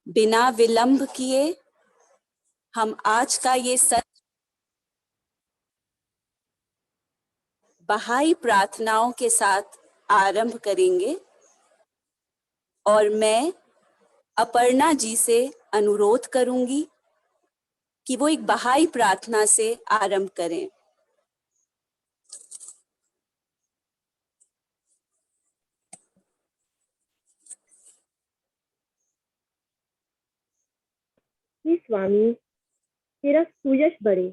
बिना विलंब किए हम आज का ये सत्र बहाई प्रार्थनाओं के साथ आरंभ करेंगे और मैं अपर्णा जी से अनुरोध करूंगी कि वो एक बहाई प्रार्थना से आरंभ करें। हे स्वामी, तेरा सुयश बढ़े।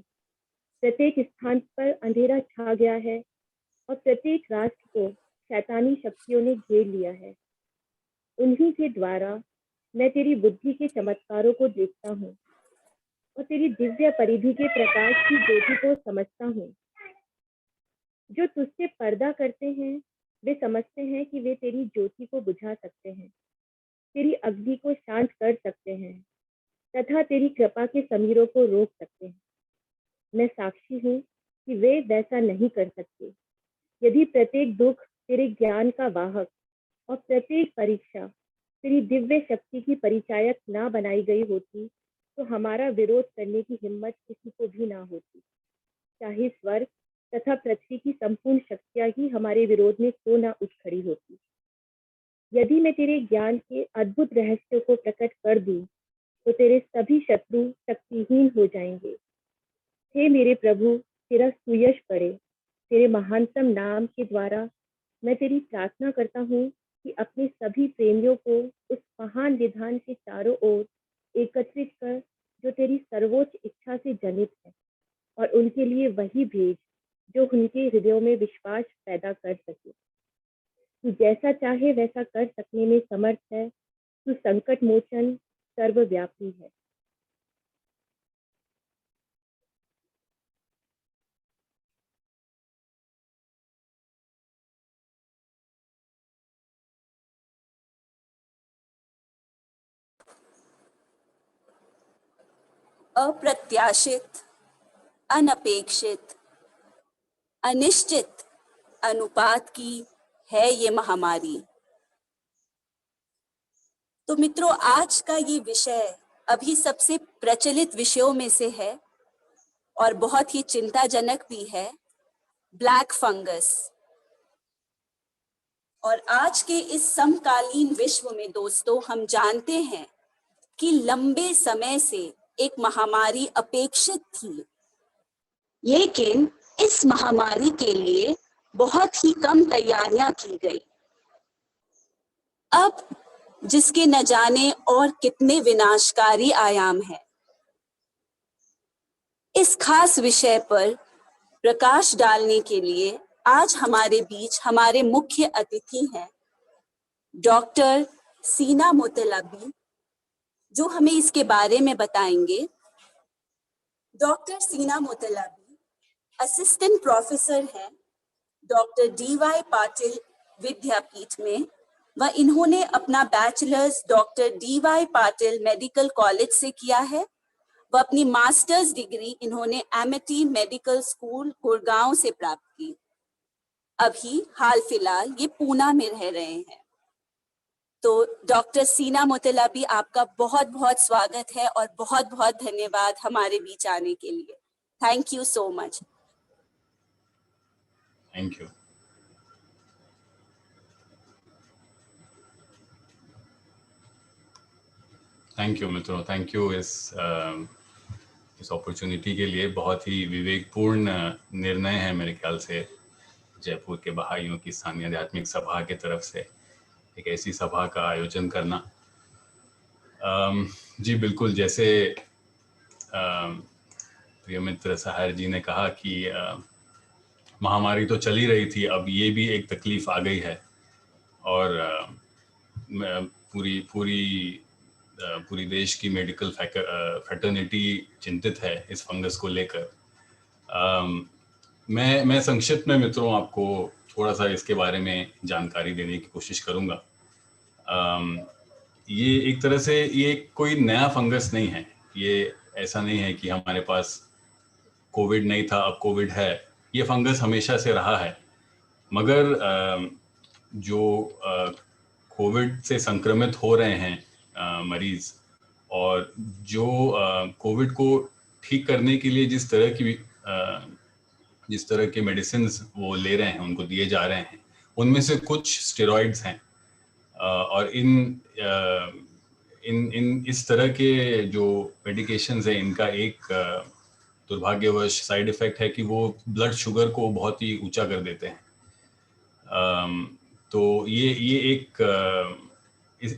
प्रत्येक स्थान पर अंधेरा छा गया है और प्रत्येक राष्ट्र को शैतानी शक्तियों ने घेर लिया है। उन्हीं के द्वारा मैं तेरी बुद्धि के चमत्कारों को देखता हूँ और तेरी दिव्य परिधि के प्रकाश की ज्योति को समझता हूँ। जो तुझसे पर्दा करते हैं वे समझते हैं कि वे तेरी ज्योति को बुझा सकते हैं, तेरी अग्नि को शांत कर सकते हैं तथा तेरी कृपा के समीरों को रोक सकते हैं। मैं साक्षी हूँ कि वे वैसा नहीं कर सकते। यदि प्रत्येक दुख तेरे ज्ञान का वाहक और प्रत्येक परीक्षा तेरी दिव्य शक्ति की परिचायक ना बनाई गई होती तो हमारा विरोध करने की हिम्मत किसी को भी ना होती। चाहे स्वर्ग तथा पृथ्वी की संपूर्ण शक्तियां ही हमारे विरोध में क्यों ना उठ खड़ी होती। यदि मैं तेरे ज्ञान के अद्भुत रहस्यों को प्रकट कर दूं तो तेरे सभी शत्रु शक्तिहीन हो जाएंगे। हे मेरे प्रभु, तेरा सुयश बढ़े। तेरे महानतम नाम के द्वारा मैं तेरी प्रार्थना करता हूँ कि अपने सभी प्रेमियों को उस महान विधान के चारों ओर एकत्रित कर जो तेरी सर्वोच्च इच्छा से जनित है और उनके लिए वही भेज जो उनके हृदयों में विश्वास पैदा कर सके। तू जैसा चाहे वैसा कर सकने में समर्थ है। तू संकट मोचन सर्वव्यापी है। अप्रत्याशित, अनपेक्षित, अनिश्चित अनुपात की है ये महामारी। तो मित्रों, आज का ये विषय अभी सबसे प्रचलित विषयों में से है और बहुत ही चिंताजनक भी है, ब्लैक फंगस। और आज के इस समकालीन विश्व में दोस्तों, हम जानते हैं कि लंबे समय से एक महामारी अपेक्षित थी, लेकिन इस महामारी के लिए बहुत ही कम तैयारियां की गई। अब जिसके न जाने और कितने विनाशकारी आयाम हैं। इस खास विषय पर प्रकाश डालने के लिए आज हमारे बीच हमारे मुख्य अतिथि हैं डॉक्टर सीना मोतलबी, जो हमें इसके बारे में बताएंगे। डॉक्टर सीना मोतलबी असिस्टेंट प्रोफेसर हैं डॉक्टर DY पाटिल विद्यापीठ में व इन्होंने अपना bachelors doctor DY Patil medical college से किया है व अपनी मास्टर्स डिग्री इन्होंने एमिटी मेडिकल स्कूल गुड़गांव से प्राप्त की। अभी हाल फिलहाल ये पूना में रह रहे हैं। तो डॉक्टर सीना मोतलबी, आपका बहुत बहुत स्वागत है और बहुत बहुत धन्यवाद हमारे बीच आने के लिए। Thank you so much. Thank you. Thank you मित्रों, थैंक यू इस अपॉर्चुनिटी के लिए। बहुत ही विवेकपूर्ण निर्णय है मेरे ख्याल से जयपुर के बहाइयों की स्थानीय आध्यात्मिक सभा की तरफ से एक ऐसी सभा का आयोजन करना। जी बिल्कुल, जैसे प्रिय मित्र सहार जी ने कहा कि महामारी तो चली रही थी, अब ये भी एक तकलीफ आ गई है और पूरी देश की मेडिकल फ्रेटर्निटी चिंतित है इस फंगस को लेकर। मैं संक्षिप्त में मित्रों आपको थोड़ा सा इसके बारे में जानकारी देने की कोशिश करूंगा। ये एक तरह से ये कोई नया फंगस नहीं है। ये ऐसा नहीं है कि हमारे पास कोविड नहीं था अब कोविड है। ये फंगस हमेशा से रहा है, मगर जो कोविड से संक्रमित हो रहे हैं मरीज, और जो कोविड को ठीक करने के लिए जिस तरह के मेडिसिन वो ले रहे हैं, उनको दिए जा रहे हैं, उनमें से कुछ स्टेरॉइड्स हैं। और इस तरह के जो मेडिकेशंस हैं, इनका एक दुर्भाग्यवश साइड इफेक्ट है कि वो ब्लड शुगर को बहुत ही ऊंचा कर देते हैं। तो ये एक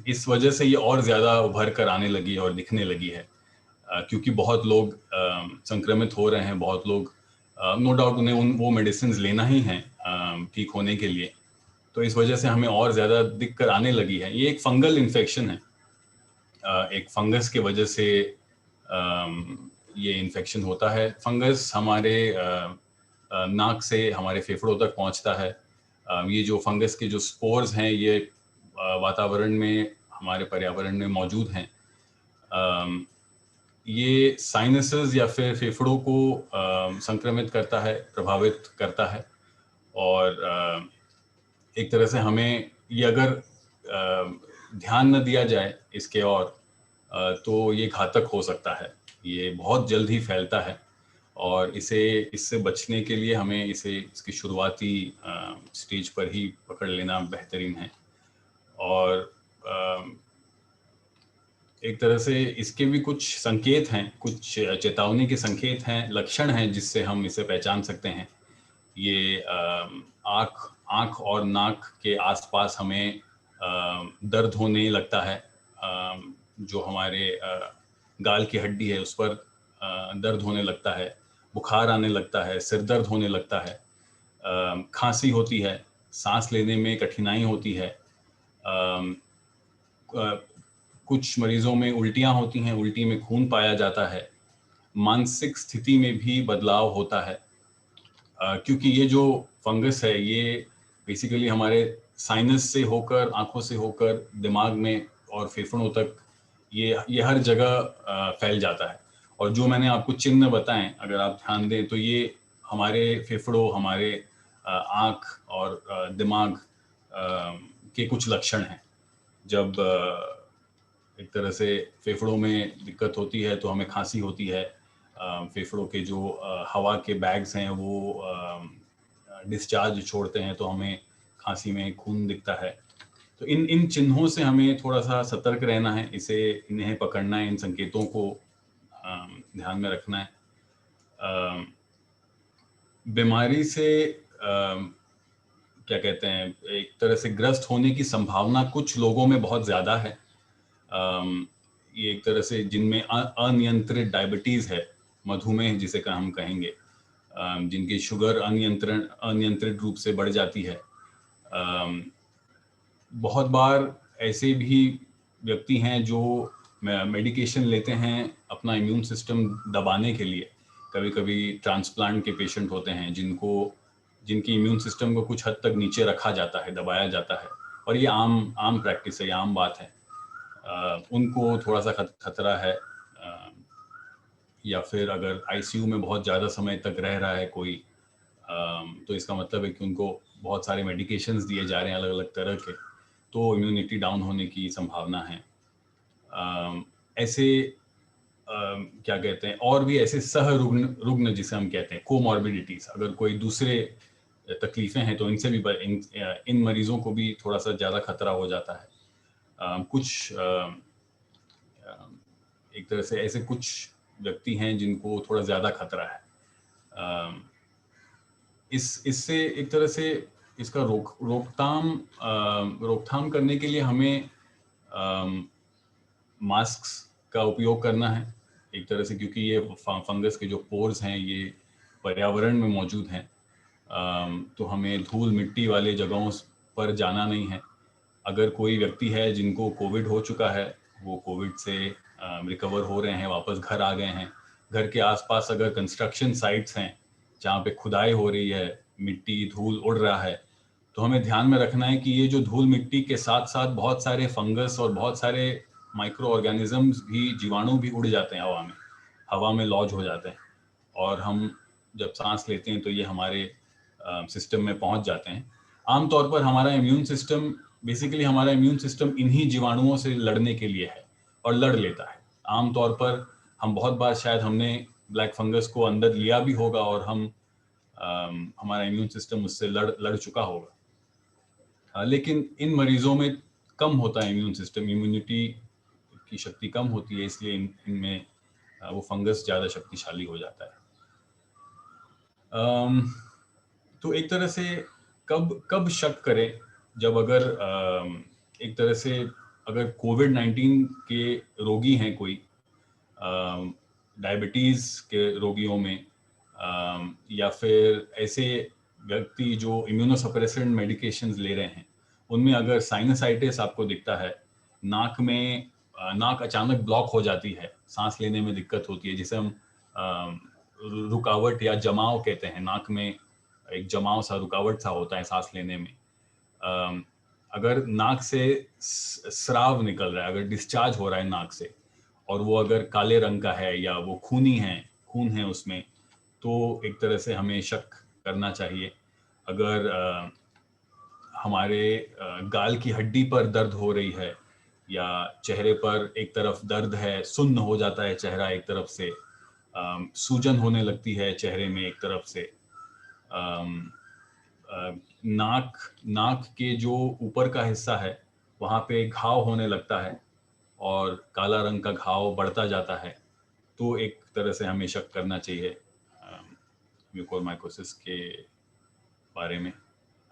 इस वजह से ये और ज़्यादा उभर कर आने लगी है और दिखने लगी है, क्योंकि बहुत लोग संक्रमित हो रहे हैं, बहुत लोग नो डाउट उन्हें वो मेडिसिन लेना ही है ठीक होने के लिए। तो इस वजह से हमें और ज़्यादा दिख कर आने लगी है। ये एक फंगल इन्फेक्शन है, एक फंगस के वजह से ये इन्फेक्शन होता है। फंगस हमारे नाक से हमारे फेफड़ों तक पहुंचता है। ये जो फंगस के जो स्पोर्स हैं, ये वातावरण में, हमारे पर्यावरण में मौजूद हैं। ये साइनसेस या फिर फेफड़ों को संक्रमित करता है, प्रभावित करता है। और एक तरह से हमें ये अगर ध्यान न दिया जाए इसके तो ये घातक हो सकता है। ये बहुत जल्द ही फैलता है और इससे बचने के लिए हमें इसकी शुरुआती स्टेज पर ही पकड़ लेना बेहतरीन है। और एक तरह से इसके भी कुछ संकेत हैं, कुछ चेतावनी के संकेत हैं, लक्षण हैं जिससे हम इसे पहचान सकते हैं। ये आँख और नाक के आसपास हमें दर्द होने लगता है। जो हमारे गाल की हड्डी है उस पर दर्द होने लगता है, बुखार आने लगता है, सिर दर्द होने लगता है, खांसी होती है, सांस लेने में कठिनाई होती है। कुछ मरीजों में उल्टियाँ होती हैं, उल्टी में खून पाया जाता है। मानसिक स्थिति में भी बदलाव होता है, क्योंकि ये जो फंगस है ये बेसिकली हमारे साइनस से होकर, आँखों से होकर दिमाग में और फेफड़ों तक ये हर जगह फैल जाता है। और जो मैंने आपको चिन्ह बताएं, अगर आप ध्यान दें तो ये हमारे फेफड़ों, हमारे आँख और दिमाग के कुछ लक्षण हैं। जब एक तरह से फेफड़ों में दिक्कत होती है तो हमें खांसी होती है। फेफड़ों के जो हवा के बैग्स हैं वो डिस्चार्ज छोड़ते हैं तो हमें खांसी में खून दिखता है। तो इन चिन्हों से हमें थोड़ा सा सतर्क रहना है, इन्हें पकड़ना है, इन संकेतों को ध्यान में रखना है। बीमारी से क्या कहते हैं, एक तरह से ग्रस्त होने की संभावना कुछ लोगों में बहुत ज़्यादा है। ये एक तरह से जिनमें अनियंत्रित डायबिटीज़ है, मधुमेह जिसे हम कहेंगे, जिनकी शुगर अनियंत्रित रूप से बढ़ जाती है। बहुत बार ऐसे भी व्यक्ति हैं जो मेडिकेशन लेते हैं अपना इम्यून सिस्टम दबाने के लिए। कभी कभी ट्रांसप्लांट के पेशेंट होते हैं जिनकी इम्यून सिस्टम को कुछ हद तक नीचे रखा जाता है, दबाया जाता है, और ये आम प्रैक्टिस है, ये आम बात है। उनको थोड़ा सा खतरा है। या फिर अगर आईसीयू में बहुत ज़्यादा समय तक रह रहा है कोई, तो इसका मतलब है कि उनको बहुत सारे मेडिकेशंस दिए जा रहे हैं अलग अलग तरह के, तो इम्यूनिटी डाउन होने की संभावना है। ऐसे क्या कहते हैं, और भी ऐसे रुग्ण जिसे हम कहते हैं कोमॉर्बिडिटीज, अगर कोई दूसरे तकलीफें हैं तो इनसे भी इन मरीजों को भी थोड़ा सा ज़्यादा खतरा हो जाता है। कुछ एक तरह से ऐसे कुछ व्यक्ति हैं जिनको थोड़ा ज़्यादा खतरा है। इससे एक तरह से इसका रोकथाम करने के लिए हमें मास्क का उपयोग करना है एक तरह से, क्योंकि ये फंगस के जो पोर्स हैं ये पर्यावरण में मौजूद हैं। तो हमें धूल मिट्टी वाले जगहों पर जाना नहीं है। अगर कोई व्यक्ति है जिनको कोविड हो चुका है, वो कोविड से रिकवर हो रहे हैं, वापस घर आ गए हैं, घर के आसपास अगर कंस्ट्रक्शन साइट्स हैं जहाँ पे खुदाई हो रही है, मिट्टी धूल उड़ रहा है, तो हमें ध्यान में रखना है कि ये जो धूल मिट्टी के साथ साथ बहुत सारे फंगस और बहुत सारे माइक्रो ऑर्गेनिजम्स भी, जीवाणु भी उड़ जाते हैं हवा में लॉज हो जाते हैं, और हम जब सांस लेते हैं तो ये हमारे सिस्टम में पहुंच जाते हैं। आमतौर पर हमारा इम्यून सिस्टम इन्हीं जीवाणुओं से लड़ने के लिए है और लड़ लेता है। आमतौर पर हम बहुत बार शायद हमने ब्लैक फंगस को अंदर लिया भी होगा और हमारा इम्यून सिस्टम उससे लड़ चुका होगा। लेकिन इन मरीजों में कम होता है इम्यून सिस्टम, इम्यूनिटी की शक्ति कम होती है, इसलिए इनमें वो फंगस ज़्यादा शक्तिशाली हो जाता है। तो एक तरह से कब शक करें, जब अगर एक तरह से अगर कोविड-19 के रोगी हैं कोई, डायबिटीज़ के रोगियों में, या फिर ऐसे व्यक्ति जो इम्यूनोसप्रेसेंट मेडिकेशंस ले रहे हैं, उनमें अगर साइनसाइटिस आपको दिखता है, नाक अचानक ब्लॉक हो जाती है, सांस लेने में दिक्कत होती है, जिसे हम रुकावट या जमाव कहते हैं, नाक में एक जमाव सा, रुकावट सा होता है सांस लेने में। अगर नाक से स्राव निकल रहा है, अगर डिस्चार्ज हो रहा है नाक से, और वो अगर काले रंग का है या वो खून है उसमें, तो एक तरह से हमें शक करना चाहिए। अगर हमारे गाल की हड्डी पर दर्द हो रही है, या चेहरे पर एक तरफ दर्द है, सुन्न हो जाता है चेहरा एक तरफ से, सूजन होने लगती है चेहरे में एक तरफ से, नाक के जो ऊपर का हिस्सा है वहाँ पे घाव होने लगता है और काला रंग का घाव बढ़ता जाता है, तो एक तरह से हमें शक करना चाहिए म्यूकोरमाइकोसिस के बारे में।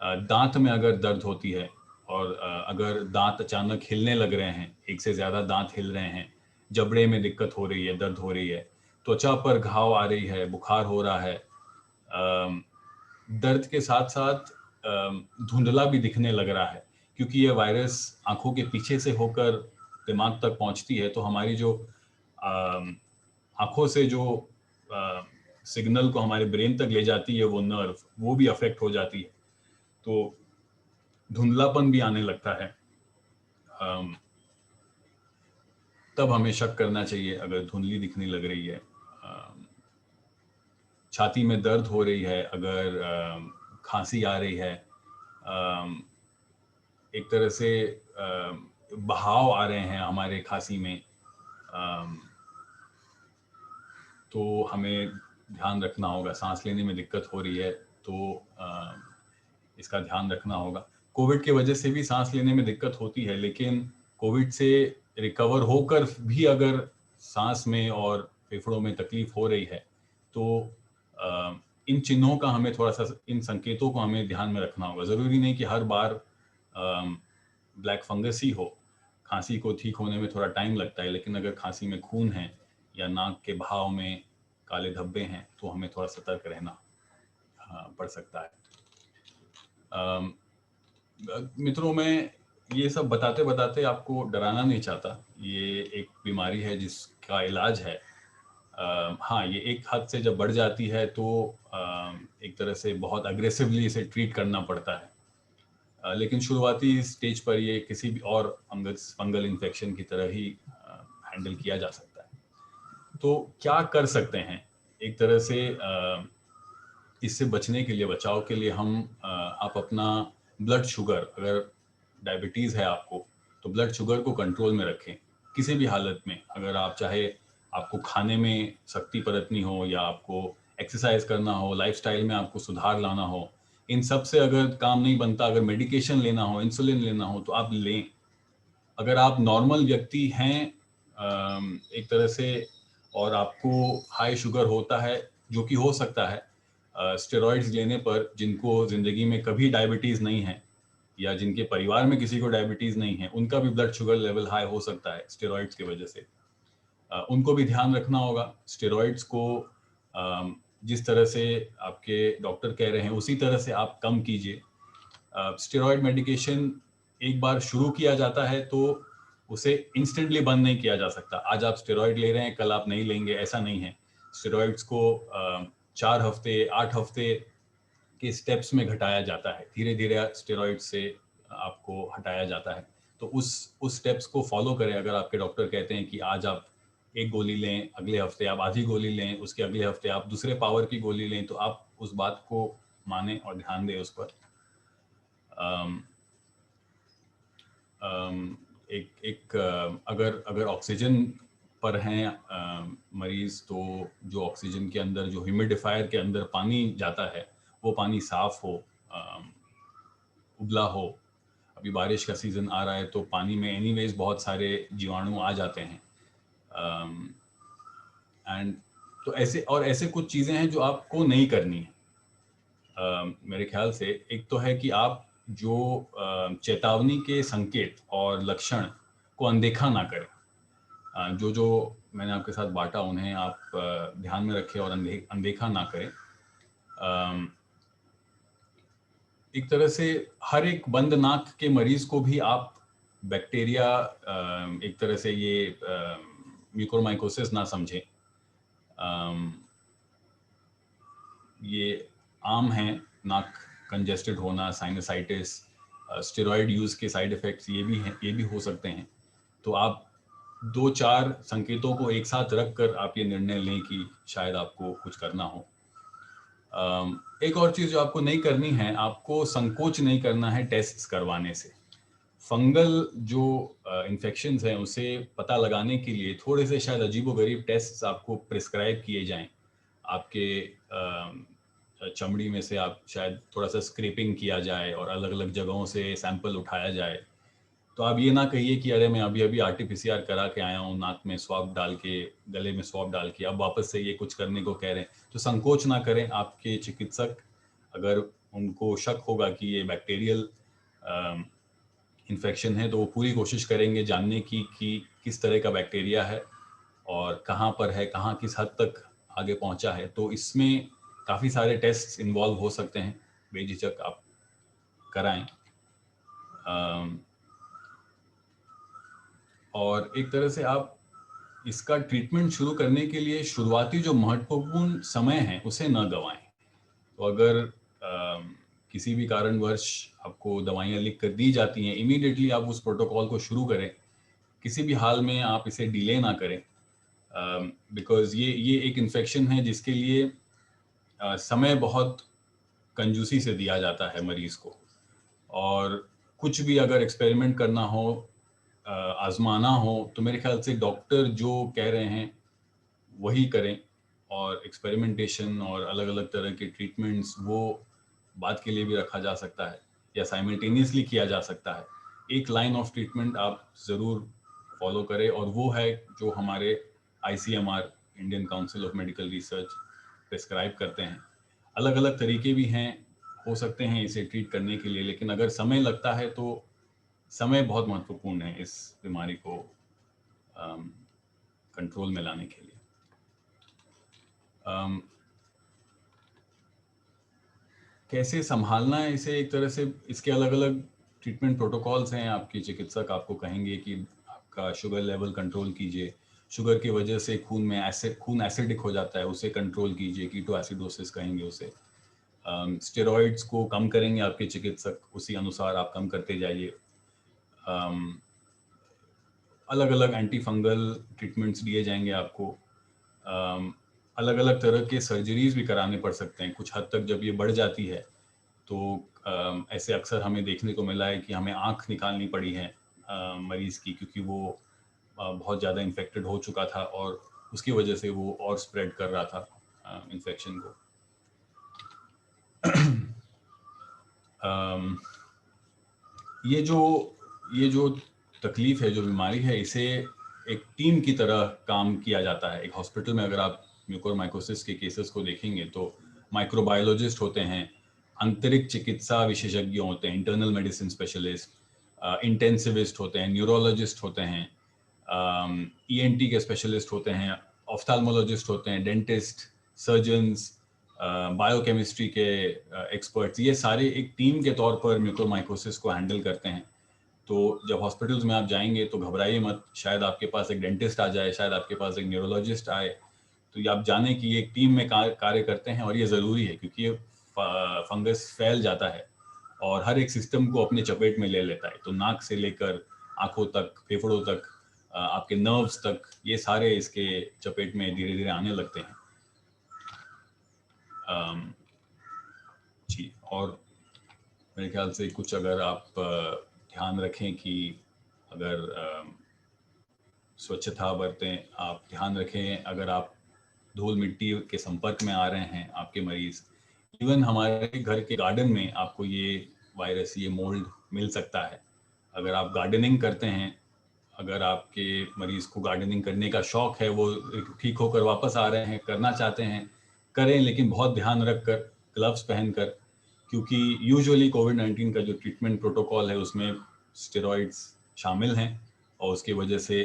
दांत में अगर दर्द होती है और अगर दांत अचानक हिलने लग रहे हैं, एक से ज़्यादा दांत हिल रहे हैं, जबड़े में दिक्कत हो रही है, दर्द हो रही है, त्वचा पर घाव आ रही है, बुखार हो रहा है, दर्द के साथ साथ धुंधला भी दिखने लग रहा है, क्योंकि ये वायरस आंखों के पीछे से होकर दिमाग तक पहुंचती है, तो हमारी जो आंखों से जो सिग्नल को हमारे ब्रेन तक ले जाती है, वो नर्व, वो भी अफेक्ट हो जाती है, तो धुंधलापन भी आने लगता है। तब हमें शक करना चाहिए अगर धुंधली दिखने लग रही है। छाती में दर्द हो रही है, अगर खांसी आ रही है, एक तरह से बहाव आ रहे हैं हमारे खांसी में, तो हमें ध्यान रखना होगा। सांस लेने में दिक्कत हो रही है तो इसका ध्यान रखना होगा। कोविड की वजह से भी सांस लेने में दिक्कत होती है, लेकिन कोविड से रिकवर होकर भी अगर सांस में और फेफड़ों में तकलीफ हो रही है, तो इन चिन्हों का हमें थोड़ा सा, इन संकेतों को हमें ध्यान में रखना होगा। ज़रूरी नहीं कि हर बार ब्लैक फंगस ही हो, खांसी को ठीक होने में थोड़ा टाइम लगता है, लेकिन अगर खांसी में खून है या नाक के बहाव में काले धब्बे हैं, तो हमें थोड़ा सतर्क रहना पड़ सकता है। मित्रों, मैं ये सब बताते बताते आपको डराना नहीं चाहता। ये एक बीमारी है जिसका इलाज है। हाँ, ये एक हद से जब बढ़ जाती है तो एक तरह से बहुत अग्रेसिवली इसे ट्रीट करना पड़ता है, लेकिन शुरुआती स्टेज पर ये किसी भी और फंगल इन्फेक्शन की तरह ही हैंडल किया जा सकता है। तो क्या कर सकते हैं एक तरह से इससे बचने के लिए, बचाव के लिए? आप अपना ब्लड शुगर, अगर डायबिटीज़ है आपको, तो ब्लड शुगर को कंट्रोल में रखें किसी भी हालत में। अगर आप चाहे आपको खाने में सख्ती बरतनी हो, या आपको एक्सरसाइज करना हो, लाइफस्टाइल में आपको सुधार लाना हो, इन सब से अगर काम नहीं बनता, अगर मेडिकेशन लेना हो, इंसुलिन लेना हो, तो आप लें। अगर आप नॉर्मल व्यक्ति हैं एक तरह से, और आपको हाई शुगर होता है, जो कि हो सकता है स्टेरॉइड्स लेने पर, जिनको ज़िंदगी में कभी डायबिटीज़ नहीं है, या जिनके परिवार में किसी को डायबिटीज़ नहीं है, उनका भी ब्लड शुगर लेवल हाई हो सकता है स्टेरॉइड्स की वजह से। उनको भी ध्यान रखना होगा। स्टेरॉइड्स को जिस तरह से आपके डॉक्टर कह रहे हैं, उसी तरह से आप कम कीजिए। स्टेरॉइड मेडिकेशन एक बार शुरू किया जाता है तो उसे इंस्टेंटली बंद नहीं किया जा सकता। आज आप स्टेरॉइड ले रहे हैं, कल आप नहीं लेंगे, ऐसा नहीं है। स्टेरॉइड्स को 4 हफ्ते, 8 हफ्ते के स्टेप्स में घटाया जाता है। धीरे धीरे स्टेरॉइड से आपको हटाया जाता है। तो उस स्टेप्स को फॉलो करें। अगर आपके डॉक्टर कहते हैं कि आज आप 1 गोली लें, अगले हफ्ते आप आधी गोली लें, उसके अगले हफ्ते आप दूसरे पावर की गोली लें, तो आप उस बात को मानें और ध्यान दें उस पर। अगर ऑक्सीजन पर हैं मरीज, तो जो ऑक्सीजन के अंदर, जो ह्यूमिडिफायर के अंदर पानी जाता है, वो पानी साफ हो, उबला हो। अभी बारिश का सीज़न आ रहा है तो पानी में एनीवेज बहुत सारे जीवाणु आ जाते हैं। एंड तो ऐसे कुछ चीज़ें हैं जो आपको नहीं करनी है। मेरे ख्याल से एक तो है कि आप जो चेतावनी के संकेत और लक्षण को अनदेखा ना करें। जो मैंने आपके साथ बांटा उन्हें आप ध्यान में रखें और अनदेखा ना करें। एक तरह से हर एक बंद नाक के मरीज को भी आप बैक्टीरिया, एक तरह से ये म्यूकोरमाइकोसिस ना समझें। ये आम है, नाक कंजेस्टेड होना, साइनसाइटिस, स्टेरॉइड यूज़ के साइड इफ़ेक्ट्स ये भी हो सकते हैं। तो आप 2-4 संकेतों को एक साथ रख कर आप ये निर्णय लें कि शायद आपको कुछ करना हो। एक और चीज़ जो आपको नहीं करनी है, आपको संकोच नहीं करना है टेस्ट्स करवाने से। फंगल जो इन्फेक्शंस हैं उसे पता लगाने के लिए थोड़े से शायद अजीबोगरीब टेस्ट्स आपको प्रिस्क्राइब किए जाएं। आपके चमड़ी में से आप शायद थोड़ा सा स्क्रैपिंग किया जाए और अलग अलग जगहों से सैंपल उठाया जाए। तो आप ये ना कहिए कि अरे मैं अभी अभी आरटीपीसीआर करा के आया हूँ, नाक में स्वैब डाल के, गले में स्वैब डाल के, अब वापस से ये कुछ करने को कह रहे हैं। तो संकोच ना करें। आपके चिकित्सक अगर उनको शक होगा कि ये बैक्टीरियल इन्फेक्शन है तो वो पूरी कोशिश करेंगे जानने की कि किस तरह का बैक्टीरिया है और कहाँ पर है, कहाँ किस हद तक आगे पहुँचा है। तो इसमें काफ़ी सारे टेस्ट इन्वॉल्व हो सकते हैं, बेझिझक आप कराएं। और एक तरह से आप इसका ट्रीटमेंट शुरू करने के लिए शुरुआती जो महत्वपूर्ण समय है उसे न गंवाएं। तो अगर किसी भी कारणवश आपको दवाइयाँ लिख कर दी जाती हैं, इमीडिएटली आप उस प्रोटोकॉल को शुरू करें। किसी भी हाल में आप इसे डिले ना करें, बिकॉज ये एक इन्फेक्शन है जिसके लिए समय बहुत कंजूसी से दिया जाता है मरीज को। और कुछ भी अगर एक्सपेरिमेंट करना हो, आजमाना हो, तो मेरे ख्याल से डॉक्टर जो कह रहे हैं वही करें। और एक्सपेरिमेंटेशन और अलग अलग तरह के ट्रीटमेंट्स वो बाद के लिए भी रखा जा सकता है या साइमल्टेनियसली किया जा सकता है। एक लाइन ऑफ ट्रीटमेंट आप ज़रूर फॉलो करें और वो है जो हमारे ICMR, Indian council of medical research, prescribe करते हैं। अलग अलग तरीके भी हैं, हो सकते हैं इसे ट्रीट करने के लिए, लेकिन अगर समय लगता है तो समय बहुत महत्वपूर्ण है इस बीमारी को कंट्रोल में लाने के लिए। कैसे संभालना है इसे, एक तरह से इसके अलग अलग ट्रीटमेंट प्रोटोकॉल्स हैं। आपके चिकित्सक आपको कहेंगे कि आपका शुगर लेवल कंट्रोल कीजिए, शुगर की वजह से खून एसिडिक हो जाता है, उसे कंट्रोल कीजिए, कीटो एसिडोसिस कहेंगे उसे। स्टेरॉइड्स को कम करेंगे आपके चिकित्सक, उसी अनुसार आप कम करते जाइए। अलग अलग एंटी फंगल ट्रीटमेंट्स दिए जाएंगे आपको। अलग अलग तरह के सर्जरीज भी कराने पड़ सकते हैं कुछ हद तक। जब ये बढ़ जाती है तो ऐसे अक्सर हमें देखने को मिला है कि हमें आँख निकालनी पड़ी है मरीज़ की, क्योंकि वो बहुत ज़्यादा इन्फेक्टेड हो चुका था और उसकी वजह से वो और स्प्रेड कर रहा था इन्फेक्शन को। ये जो तकलीफ है, जो बीमारी है, इसे एक टीम की तरह काम किया जाता है। एक हॉस्पिटल में अगर आप म्यूकोरमाइकोसिस के केसेस को देखेंगे तो माइक्रोबायोलॉजिस्ट होते हैं, आंतरिक चिकित्सा विशेषज्ञ होते हैं, इंटरनल मेडिसिन स्पेशलिस्ट, इंटेंसिविस्ट होते हैं, न्यूरोलॉजिस्ट होते हैं, ENT के स्पेशलिस्ट होते हैं, ऑफ्थाल्मोलॉजिस्ट होते हैं, डेंटिस्ट, सर्जन्स, बायोकेमिस्ट्री के एक्सपर्ट्स। ये सारे एक टीम के तौर पर म्यूकोरमाइकोसिस को हैंडल करते हैं। तो जब हॉस्पिटल्स में आप जाएंगे तो घबराइए मत, शायद आपके पास एक डेंटिस्ट आ जाए, शायद आपके पास एक न्यूरोलॉजिस्ट आए। तो ये आप जाने कि ये एक टीम में कार्य करते हैं और ये ज़रूरी है, क्योंकि ये फंगस फैल जाता है और हर एक सिस्टम को अपने चपेट में ले लेता है। तो नाक से लेकर आँखों तक, फेफड़ों तक, आपके नर्व्स तक, ये सारे इसके चपेट में धीरे धीरे आने लगते हैं। जी, और मेरे ख्याल से कुछ अगर आप ध्यान रखें कि अगर स्वच्छता बरतें, आप ध्यान रखें। अगर आप धूल मिट्टी के संपर्क में आ रहे हैं आपके मरीज, इवन हमारे घर के गार्डन में आपको ये वायरस, ये मोल्ड मिल सकता है। अगर आप गार्डनिंग करते हैं, अगर आपके मरीज को गार्डनिंग करने का शौक है, वो ठीक होकर वापस आ रहे हैं, करना चाहते हैं, करें, लेकिन बहुत ध्यान रख कर, ग्लव्स पहनकर, क्योंकि यूजुअली कोविड-19 का जो ट्रीटमेंट प्रोटोकॉल है उसमें स्टेरॉइड्स शामिल हैं और उसकी वजह से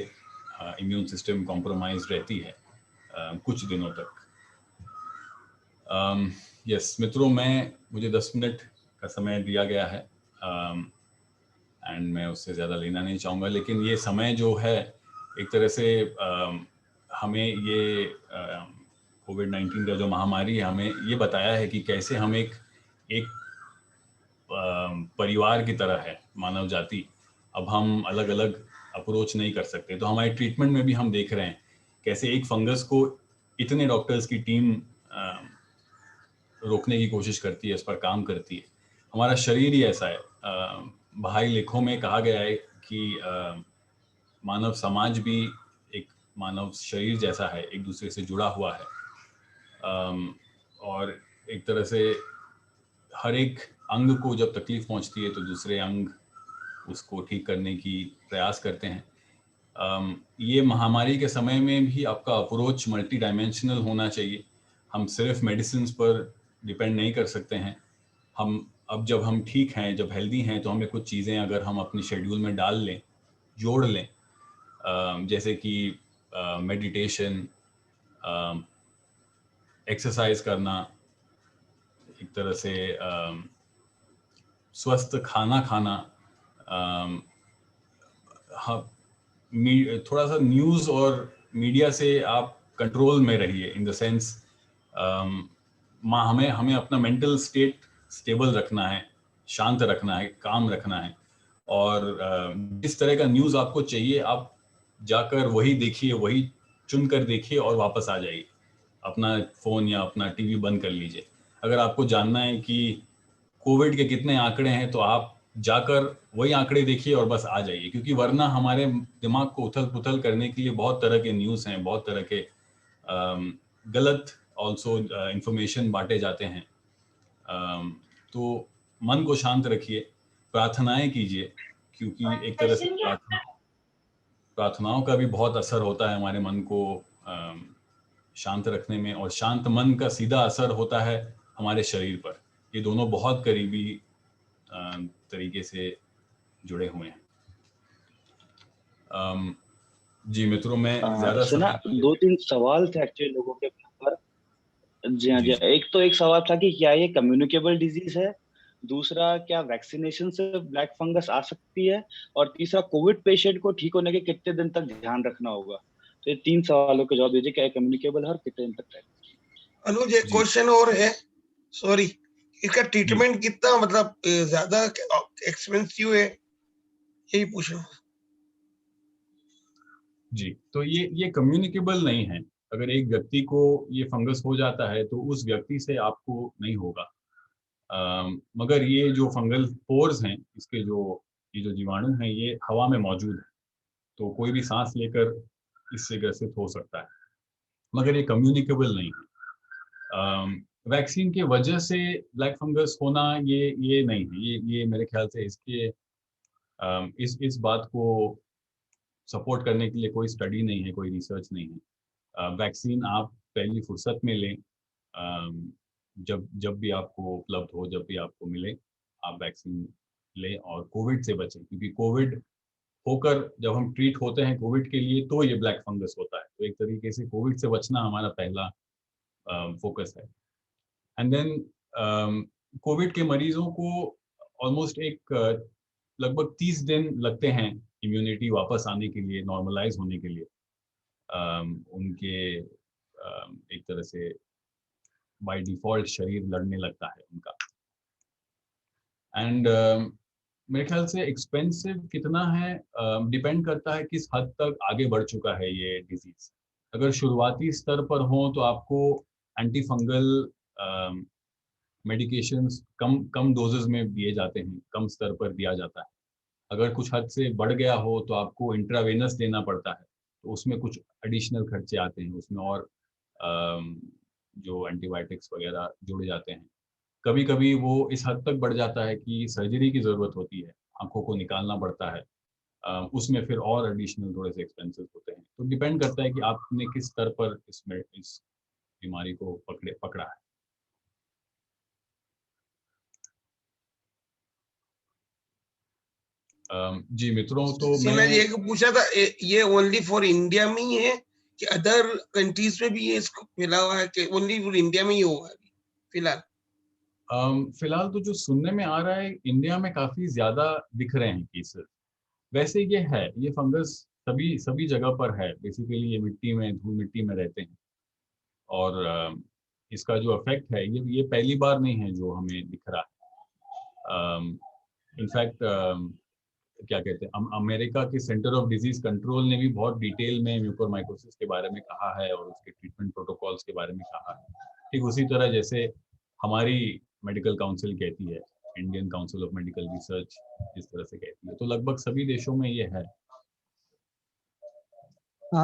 इम्यून सिस्टम कॉम्प्रोमाइज रहती है कुछ दिनों तक। यस मित्रों, मुझे 10 मिनट का समय दिया गया है एंड मैं उससे ज़्यादा लेना नहीं चाहूँगा, लेकिन ये समय जो है एक तरह से हमें ये कोविड-19 का जो महामारी है हमें ये बताया है कि कैसे हम एक परिवार की तरह है मानव जाति। अब हम अलग अलग अप्रोच नहीं कर सकते, तो हमारे ट्रीटमेंट में भी हम देख रहे हैं कैसे एक फंगस को इतने डॉक्टर्स की टीम रोकने की कोशिश करती है, इस पर काम करती है। हमारा शरीर ही ऐसा है। बहाई लेखों में कहा गया है कि मानव समाज भी एक मानव शरीर जैसा है, एक दूसरे से जुड़ा हुआ है और एक तरह से हर एक अंग को जब तकलीफ पहुंचती है तो दूसरे अंग उसको ठीक करने की प्रयास करते हैं। ये महामारी के समय में भी आपका अप्रोच मल्टी डायमेंशनल होना चाहिए। हम सिर्फ मेडिसिन पर डिपेंड नहीं कर सकते हैं। जब हम ठीक हैं, जब हेल्दी हैं, तो हमें कुछ चीज़ें अगर हम अपनी शेड्यूल में डाल लें, जोड़ लें, जैसे कि मेडिटेशन, एक्सरसाइज करना, एक तरह से स्वस्थ खाना खाना, थोड़ा सा न्यूज़ और मीडिया से आप कंट्रोल में रहिए, इन द सेंस हमें अपना मेंटल स्टेट स्टेबल रखना है, शांत रखना है, काम रखना है और जिस तरह का न्यूज़ आपको चाहिए आप जाकर वही देखिए, वही चुन कर देखिए और वापस आ जाइए। अपना फ़ोन या अपना टीवी बंद कर लीजिए। अगर आपको जानना है कि कोविड के कितने आंकड़े हैं तो आप जाकर वही आंकड़े देखिए और बस आ जाइए, क्योंकि वरना हमारे दिमाग को उथल-पुथल करने के लिए बहुत तरह के न्यूज़ हैं, बहुत तरह के गलत ऑल्सो इंफॉर्मेशन बांटे जाते हैं। तो मन को शांत रखिए, प्रार्थनाएं कीजिए, क्योंकि एक तरह से प्रार्थनाओं का भी बहुत असर होता है हमारे मन को शांत रखने में, और शांत मन का सीधा असर होता है हमारे शरीर पर। ये दोनों बहुत करीबी तरीके से जुड़े हुए हैं। जी मित्रों, मैं ज्यादा सुना, 2-3 सवाल थे एक्चुअली लोगों के पर। जी हाँ जी। एक सवाल था कि क्या ये कम्युनिकेबल डिजीज है, दूसरा क्या वैक्सीनेशन से ब्लैक फंगस आ सकती है, और तीसरा कोविड पेशेंट को ठीक होने के कितने दिन तक ध्यान रखना होगा। तो ये 3 सवालों के जवाब दीजिए, क्या कम्युनिकेबल है और कितने दिन तक रहेगा। अनुज, एक क्वेश्चन और है, सॉरी, इसका ट्रीटमेंट कितना मतलब ज्यादा एक्सपेंसिव है, यही पूछ रहा हूँ। जी, तो ये कम्युनिकेबल नहीं है। अगर एक व्यक्ति को ये फंगस हो जाता है तो उस व्यक्ति से आपको नहीं होगा, मगर ये जो फंगल स्पोर्स हैं, ये जो जीवाणु हैं, ये हवा में मौजूद है, तो कोई भी सांस लेकर इससे ग्रसित हो सकता है, मगर ये कम्युनिकेबल नहीं है। वैक्सीन के वजह से ब्लैक फंगस होना ये नहीं है। ये मेरे ख्याल से इस बात को सपोर्ट करने के लिए कोई स्टडी नहीं है, कोई रिसर्च नहीं है। वैक्सीन आप पहली फुर्सत में लें, जब भी आपको उपलब्ध हो, जब भी आपको मिले, आप वैक्सीन लें और कोविड से बचें, क्योंकि कोविड होकर जब हम ट्रीट होते हैं कोविड के लिए तो ये ब्लैक फंगस होता है। तो एक तरीके से कोविड से बचना हमारा पहला फोकस है। एंड देन कोविड के मरीजों को ऑलमोस्ट लगभग 30 दिन लगते हैं इम्यूनिटी वापस आने के लिए, नॉर्मलाइज होने के लिए। उनके एक तरह से बाय डिफॉल्ट शरीर लड़ने लगता है उनका। एंड मेरे ख्याल से एक्सपेंसिव कितना है डिपेंड करता है किस हद तक आगे बढ़ चुका है ये डिजीज। अगर शुरुआती स्तर पर हो तो आपको एंटी फंगल मेडिकेशंस कम डोजेस में दिए जाते हैं, कम स्तर पर दिया जाता है। अगर कुछ हद से बढ़ गया हो तो आपको इंट्रावेनस देना पड़ता है, तो उसमें कुछ एडिशनल खर्चे आते हैं, उसमें और जो एंटीबायोटिक्स वगैरह जुड़ जाते हैं। कभी कभी वो इस हद तक बढ़ जाता है कि सर्जरी की ज़रूरत होती है, आंखों को निकालना पड़ता है, उसमें फिर और एडिशनल थोड़े से एक्सपेंसेस होते हैं। तो डिपेंड करता है कि आपने किस स्तर पर इस बीमारी को पकड़ा है। जी मित्रों, तो सीना जी एक पूछा था, ये ओनली फॉर इंडिया में ही है कि अदर कंट्रीज में भी ये इसको फैला हुआ है, कि ओनली फॉर इंडिया में ही हुआ है फिलहाल? फिलहाल तो जो सुनने में आ रहा है, इंडिया में काफी ज्यादा दिख रहे हैं केसेस। वैसे ये है, ये फंगस सभी सभी जगह पर है। बेसिकली ये मिट्टी में, धूल मिट्टी में रहते हैं, और इसका जो इफेक्ट है, ये पहली बार नहीं है जो हमें दिख रहा है। इनफैक्ट क्या कहते हैं, अमेरिका के सेंटर ऑफ डिजीज कंट्रोल ने भी बहुत डिटेल में म्यूकोरमाइकोसिस के बारे में कहा है और उसके ट्रीटमेंट प्रोटोकॉल्स के बारे में कहा है। ठीक उसी तरह जैसे हमारी मेडिकल काउंसिल कहती है, Indian council of medical research जिस तरह से कहती है, तो लगभग सभी देशों में ये है।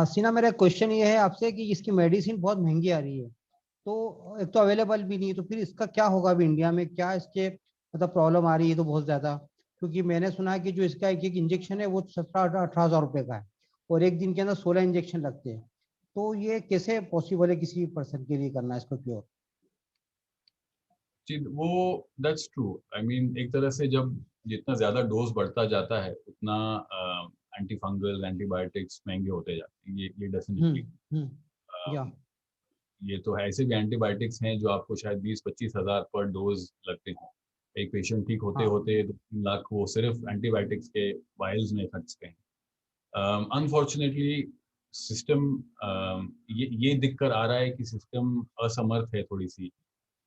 सीना, मेरा क्वेश्चन ये है आपसे कि इसकी मेडिसिन बहुत महंगी आ रही है, तो एक तो अवेलेबल भी नहीं है, तो फिर इसका क्या होगा अभी इंडिया में? क्या इसके मतलब प्रॉब्लम आ रही है तो बहुत ज्यादा? क्योंकि मैंने सुना है कि जो इसका एक एक इंजेक्शन है वो 17-18 हज़ार रुपए का है, और एक दिन के अंदर 16 इंजेक्शन लगते हैं। तो ये कैसे पॉसिबल है किसी पर्सन के लिए करना इसको क्योर? जी, वो दैट्स ट्रू। आई मीन, एक तरह से जब जितना ज्यादा डोज बढ़ता जाता है, उतना एंटी फंगल एंटीबायोटिक्स महंगे होते जाते हैं। ये डेफिनेटली या ये तो है। ऐसे भी एंटीबायोटिक्स हैं जो आपको शायद 20-25 हज़ार पर डोज लगते हैं। एक पेशेंट ठीक होते हाँ। होते 2-3 लाख वो सिर्फ एंटीबायोटिक्स के वायल्स में खर्चते हैं। अनफॉर्चुनेटली सिस्टम ये दिख कर आ रहा है कि सिस्टम असमर्थ है थोड़ी सी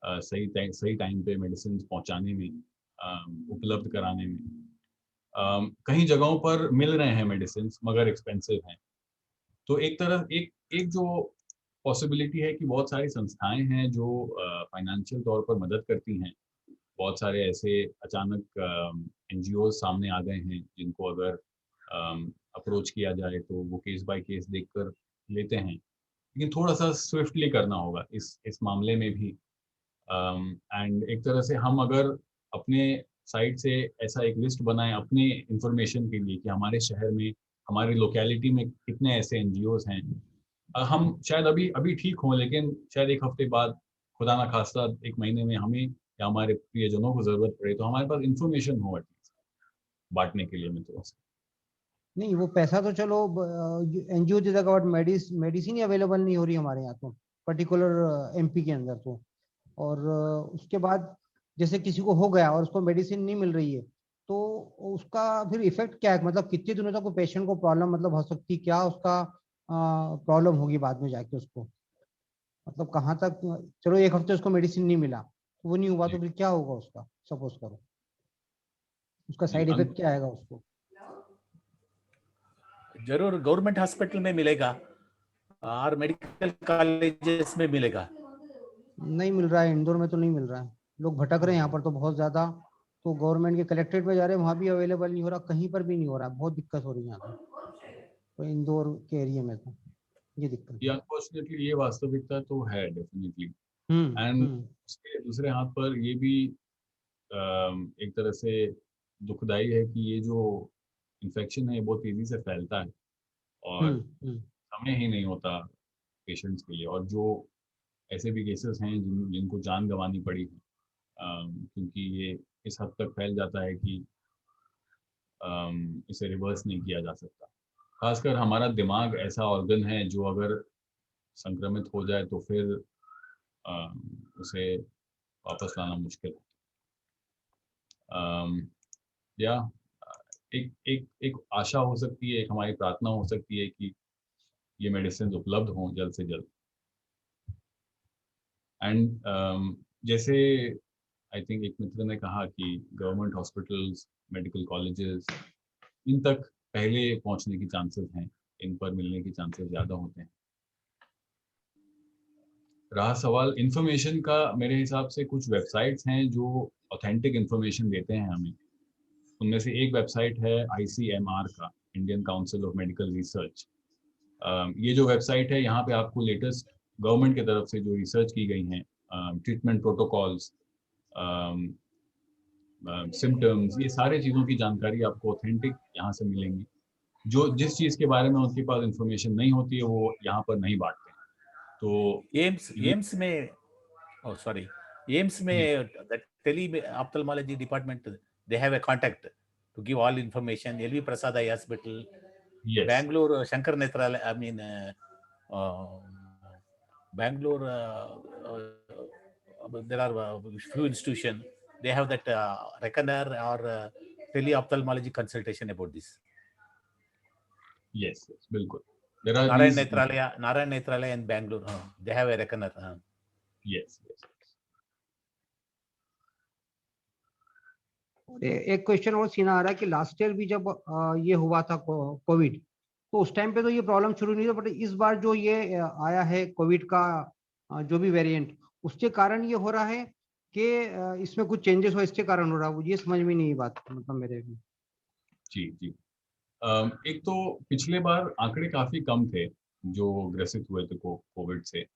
सही टाइम पे मेडिसिन पहुंचाने में, उपलब्ध कराने में। कई जगहों पर मिल रहे हैं मेडिसिन, मगर एक्सपेंसिव हैं। तो एक तरह एक जो पॉसिबिलिटी है कि बहुत सारी संस्थाएं हैं जो फाइनेंशियल तौर पर मदद करती हैं। बहुत सारे ऐसे अचानक एनजीओ सामने आ गए हैं जिनको अगर अप्रोच किया जाए तो वो केस बाय केस देखकर लेते हैं। लेकिन थोड़ा सा स्विफ्टली करना होगा इस मामले में भी। एंड एक तरह से हम अगर अपने साइड से ऐसा एक लिस्ट बनाएं अपने इंफॉर्मेशन के लिए कि हमारे शहर में, हमारी लोकेलिटी में कितने ऐसे एनजीओज हैं। हम शायद अभी अभी ठीक हों, लेकिन शायद एक हफ्ते बाद, खुदा ना खास्ता एक महीने में हमें या हमारे प्रियजनों को जरूरत पड़े, तो हमारे पास इंफॉर्मेशन हो एटलीस्ट बांटने के लिए मित्रों से। नहीं, वो पैसा तो चलो, एनजीओ की जगह मेडिसिन ही अवेलेबल नहीं हो रही हमारे यहाँ तो, पर्टिकुलर एमपी के अंदर तो। और उसके बाद जैसे किसी को हो गया और उसको मेडिसिन नहीं मिल रही है, तो उसका फिर इफेक्ट क्या है? मतलब कितने दिनों तक वो पेशेंट को प्रॉब्लम मतलब हो सकती है? क्या उसका प्रॉब्लम होगी बाद में जाके उसको? मतलब कहाँ तक? चलो एक हफ्ते उसको मेडिसिन नहीं मिला, तो वो नहीं हुआ, तो जी, फिर क्या होगा उसका? सपोज करो उसका जी, साइड इफेक्ट क्या आएगा उसको? जरूर गवर्नमेंट हॉस्पिटल में मिलेगा और मेडिकल कॉलेजेस में मिलेगा। नहीं मिल रहा है, इंदौर में तो नहीं मिल रहा है। लोग भटक रहे हैं यहाँ पर तो बहुत ज्यादा। तो गवर्नमेंट के कलेक्ट्रेट में जा रहे हैं, वहाँ भी अवेलेबल नहीं हो रहा, कहीं पर भी नहीं हो रहा, बहुत दिक्कत हो रही है यहाँ पे तो इंदौर के एरिया में तो ये दिक्कत ये है। अनफॉर्चुनेटली ये वास्तविकता तो है डेफिनेटली। एंड हम्म। उसके दूसरे हाथ पर ये भी एक तरह से दुखदाई है कि ये जो इन्फेक्शन है ये बहुत तेजी से फैलता है और हम्म। समय ही नहीं होता पेशेंट्स के लिए। और जो ऐसे भी केसेस हैं जिनको जान गंवानी पड़ी है, क्योंकि ये इस हद तक फैल जाता है कि इसे रिवर्स नहीं किया जा सकता। खासकर हमारा दिमाग ऐसा ऑर्गन है जो अगर संक्रमित हो जाए तो फिर उसे वापस लाना मुश्किल है। या एक एक एक आशा हो सकती है, एक हमारी प्रार्थना हो सकती है कि ये मेडिसिन उपलब्ध हों जल्द से जल्द। एंड जैसे आई थिंक एक मित्र ने कहा कि गवर्नमेंट हॉस्पिटल्स, मेडिकल कॉलेजेस, इन तक पहले पहुंचने की चांसेस हैं, इन पर मिलने की चांसेस ज़्यादा होते हैं। रहा सवाल इंफॉर्मेशन का, मेरे हिसाब से कुछ वेबसाइट्स हैं जो ऑथेंटिक इंफॉर्मेशन देते हैं हमें। उनमें से एक वेबसाइट है ICMR का, Indian council of medical research. ये जो वेबसाइट है, यहाँ पे आपको लेटेस्ट गवर्नमेंट की तरफ से जो रिसर्च की गई हैं, ट्रीटमेंट प्रोटोकॉल्स, सिम्टम्स, ये सारे चीज़ों की जानकारी आपको ऑथेंटिक यहाँ से मिलेंगी। जो जिस चीज़ के बारे में उनके पास इंफॉर्मेशन नहीं होती है, वो यहाँ पर नहीं बांटते हैं। तो एम्स ये एम्स में, oh sorry, एम्स में that tele ophthalmology department, they have a contact to give all information. LV Prasad Eye Hospital, yes, Bangalore Shankar Netralaya, I mean Bangalore, there are few institutions, they have that reckoner or tele ophthalmology consultation about this. Yes, बिल्कुल। There are these, Narayan Netralaya in Bangalore, they have a reckoner. yes, yes. एक question और सीना आ रहा है कि last year भी जब ये हुआ था कोविड, तो उस टाइम पे तो ये प्रॉब्लम शुरू नहीं था, बट इस बार जो ये आया है कोविड का जो भी वेरिएंट, उसके कारण ये हो रहा है कि इसमें कुछ चेंजेस हो, इसके कारण हो रहा है, ये समझ में नहीं बात, मतलब मेरे में। जी जी। एक तो पिछले बार आंकड़े काफी कम थे जो ग्रसित हुए थे कोविड से,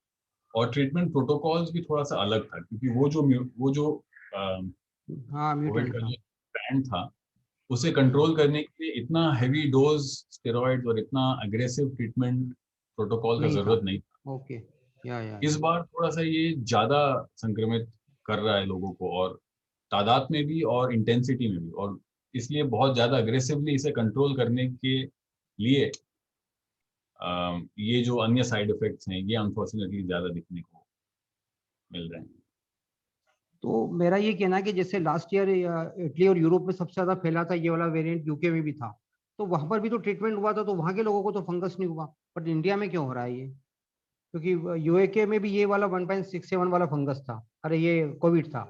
और ट्रीटमेंट प्रोटोकॉल्स भी थोड़ा सा अलग था, क्योंकि वो जो हाँ, कोविड म्यूटेंट का था। जो स्ट्रैंड था, उसे कंट्रोल करने के लिए इतना हैवी डोज स्टेरॉइड और इतना अग्रेसिव ट्रीटमेंट प्रोटोकॉल का नहीं था। जरूरत नहीं। ओके, या इस बार थोड़ा सा ये ज्यादा संक्रमित कर रहा है लोगों को, और तादाद में भी और इंटेंसिटी में भी, और इसलिए बहुत ज्यादा अग्रेसिवली इसे कंट्रोल करने के लिए ये जो अन्य साइड इफेक्ट्स हैं, ये अनफॉर्चुनेटली ज्यादा दिखने को मिल रहे हैं। तो मेरा ये कहना है कि जैसे लास्ट ईयर इटली और यूरोप में सबसे ज्यादा फैला था, ये वाला वेरिएंट यूके में भी था, तो वहां पर भी तो ट्रीटमेंट हुआ था, तो वहां के लोगों को तो फंगस नहीं हुआ, बट इंडिया में क्यों हो रहा है ये? क्योंकि यूएके में भी ये वाला 1.67 वाला फंगस था, अरे ये कोविड था,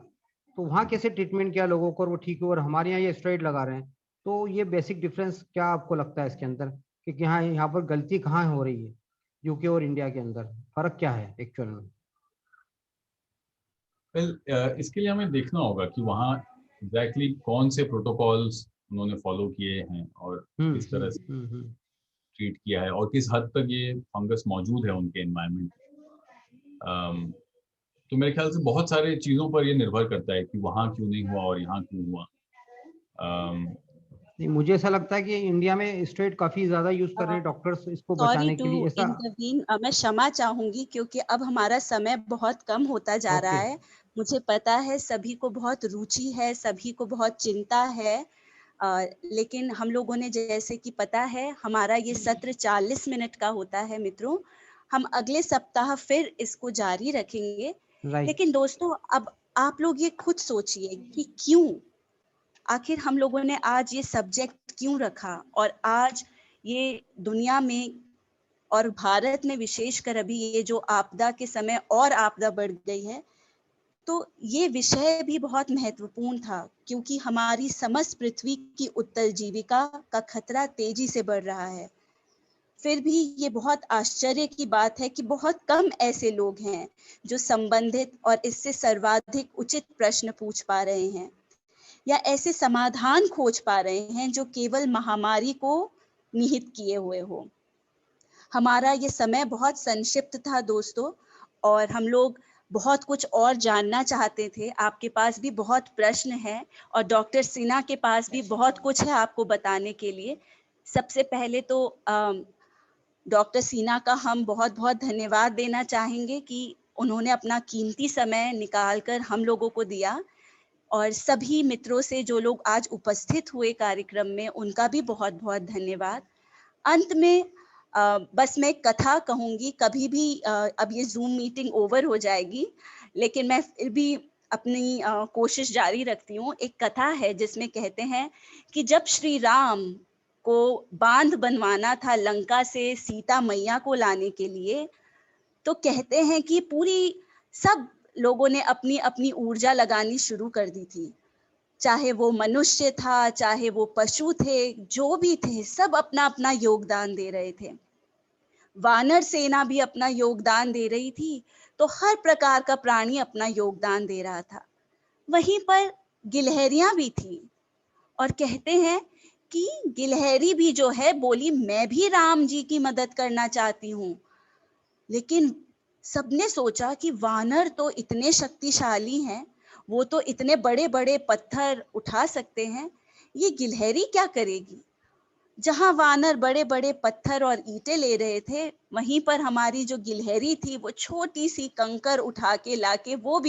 तो वहां कैसे ट्रीटमेंट किया लोगों को और वो ठीक हुआ, और हमारे यहाँ ये स्टेरॉइड लगा रहे हैं। तो ये बेसिक डिफरेंस क्या आपको लगता है इसके अंदर, कि यहाँ पर गलती कहाँ हो रही है, यूके और इंडिया के अंदर फर्क क्या है एक्चुअल में? इसके लिए हमें देखना होगा कि वहाँ एग्जैक्टली कौन से प्रोटोकॉल्स उन्होंने फॉलो किए हैं और किस तरह से ट्रीट किया है, और किस हद तक ये फंगस मौजूद है उनके एनवायरनमेंट में। तो मेरे ख्याल से बहुत सारे चीज़ों पर ये निर्भर करता है कि वहाँ क्यों नहीं हुआ और यहाँ क्यों हुआ। नहीं, मुझे ऐसा लगता है कि इंडिया में स्टेरॉइड काफी ज्यादा यूज कर रहे हैं डॉक्टर्स इसको सॉरी बचाने के टू लिए, ऐसा। इंटरवीन, मैं क्षमा चाहूंगी क्योंकि अब हमारा समय बहुत कम होता जा रहा है। मुझे पता है सभी को बहुत रुचि है, सभी को बहुत चिंता है, लेकिन हम लोगों ने जैसे कि पता है हमारा ये सत्र 40 मिनट का होता है मित्रों। हम अगले सप्ताह फिर इसको जारी रखेंगे। लेकिन दोस्तों, अब आप लोग ये खुद सोचिए कि क्यों आखिर हम लोगों ने आज ये सब्जेक्ट क्यों रखा, और आज ये दुनिया में और भारत में विशेषकर अभी ये जो आपदा के समय और आपदा बढ़ गई है, तो ये विषय भी बहुत महत्वपूर्ण था, क्योंकि हमारी समस्त पृथ्वी की उत्तरजीविका का खतरा तेजी से बढ़ रहा है। फिर भी ये बहुत आश्चर्य की बात है कि बहुत कम ऐसे लोग हैं जो संबंधित और इससे सर्वाधिक उचित प्रश्न पूछ पा रहे हैं, या ऐसे समाधान खोज पा रहे हैं जो केवल महामारी को निहित किए हुए हो। हमारा ये समय बहुत संक्षिप्त था दोस्तों, और हम लोग बहुत कुछ और जानना चाहते थे। आपके पास भी बहुत प्रश्न हैं, और डॉक्टर सिन्हा के पास भी बहुत कुछ है आपको बताने के लिए। सबसे पहले तो डॉक्टर सिन्हा का हम बहुत बहुत धन्यवाद देना चाहेंगे कि उन्होंने अपना कीमती समय निकालकर हम लोगों को दिया, और सभी मित्रों से जो लोग आज उपस्थित हुए कार्यक्रम में, उनका भी बहुत बहुत धन्यवाद। अंत में बस मैं एक कथा कहूँगी, कभी भी अब ये जूम मीटिंग ओवर हो जाएगी, लेकिन मैं फिर भी अपनी कोशिश जारी रखती हूँ। एक कथा है जिसमें कहते हैं कि जब श्री राम को बांध बनवाना था लंका से सीता मैया को लाने के लिए, तो कहते हैं कि पूरी सब लोगों ने अपनी अपनी ऊर्जा लगानी शुरू कर दी थी। चाहे वो मनुष्य था, चाहे वो पशु थे, जो भी थे, सब अपना अपना योगदान दे रहे थे। वानर सेना भी अपना योगदान दे रही थी, तो हर प्रकार का प्राणी अपना योगदान दे रहा था। वहीं पर गिलहरियां भी थी, और कहते हैं कि गिलहरी भी जो है बोली मैं भी राम जी की मदद करना चाहती हूँ। लेकिन सबने सोचा कि वानर तो इतने शक्तिशाली हैं, वो तो इतने बड़े बड़े पत्थर उठा सकते हैं, ये गिलहरी क्या करेगी। जहां वानर बड़े बड़े पत्थर और ईंटें ले रहे थे, वहीं पर हमारी जो गिलहरी थी वो छोटी सी कंकर उठा के लाके वो भी